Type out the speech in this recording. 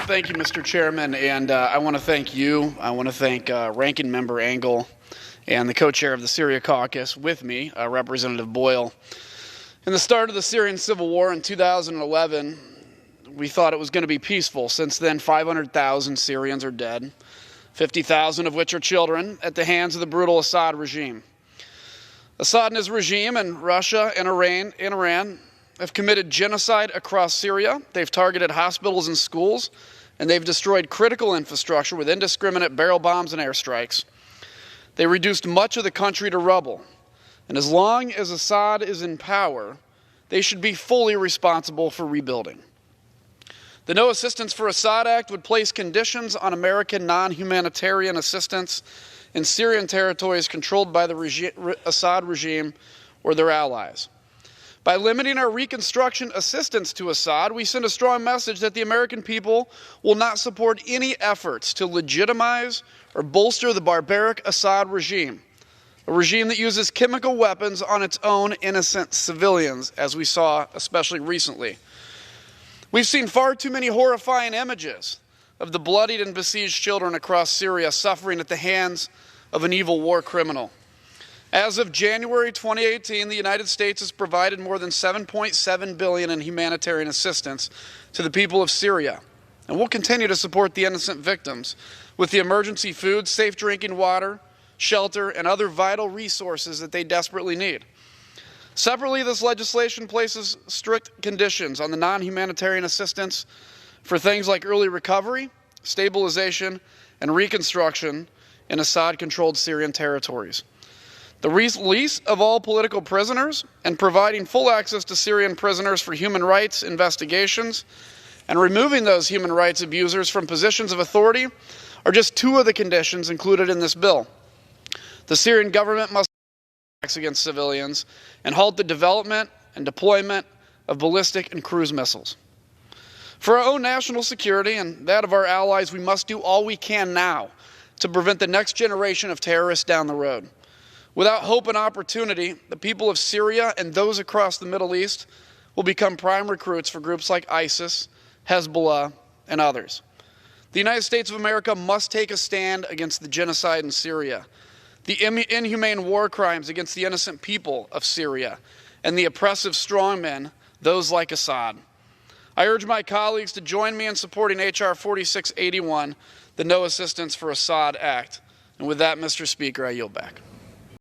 Thank you, Mr. Chairman, and I want to thank you. I want to thank Ranking Member Engel and the co-chair of the Syria Caucus with me, Representative Boyle. In the start of the Syrian civil war in 2011, we thought it was going to be peaceful. Since then, 500,000 Syrians are dead, 50,000 of which are children, at the hands of the brutal Assad regime. Assad and his regime and Russia and Iran have committed genocide across Syria. They've targeted hospitals and schools, and they've destroyed critical infrastructure with indiscriminate barrel bombs and airstrikes. They reduced much of the country to rubble. And as long as Assad is in power, they should be fully responsible for rebuilding. The No Assistance for Assad Act would place conditions on American non-humanitarian assistance in Syrian territories controlled by the Assad regime or their allies. By limiting our reconstruction assistance to Assad, we send a strong message that the American people will not support any efforts to legitimize or bolster the barbaric Assad regime, a regime that uses chemical weapons on its own innocent civilians, as we saw especially recently. We've seen far too many horrifying images of the bloodied and besieged children across Syria suffering at the hands of an evil war criminal. As of January 2018, the United States has provided more than $7.7 billion in humanitarian assistance to the people of Syria, and we'll continue to support the innocent victims with the emergency food, safe drinking water, shelter, and other vital resources that they desperately need. Separately, this legislation places strict conditions on the non-humanitarian assistance for things like early recovery, stabilization, and reconstruction in Assad-controlled Syrian territories. The release of all political prisoners and providing full access to Syrian prisoners for human rights investigations and removing those human rights abusers from positions of authority are just two of the conditions included in this bill. The Syrian government must attacks against civilians and halt the development and deployment of ballistic and cruise missiles. For our own national security and that of our allies, we must do all we can now to prevent the next generation of terrorists down the road. Without hope and opportunity, the people of Syria and those across the Middle East will become prime recruits for groups like ISIS, Hezbollah, and others. The United States of America must take a stand against the genocide in Syria, the inhumane war crimes against the innocent people of Syria, and the oppressive strongmen, those like Assad. I urge my colleagues to join me in supporting H.R. 4681, the No Assistance for Assad Act. And with that, Mr. Speaker, I yield back.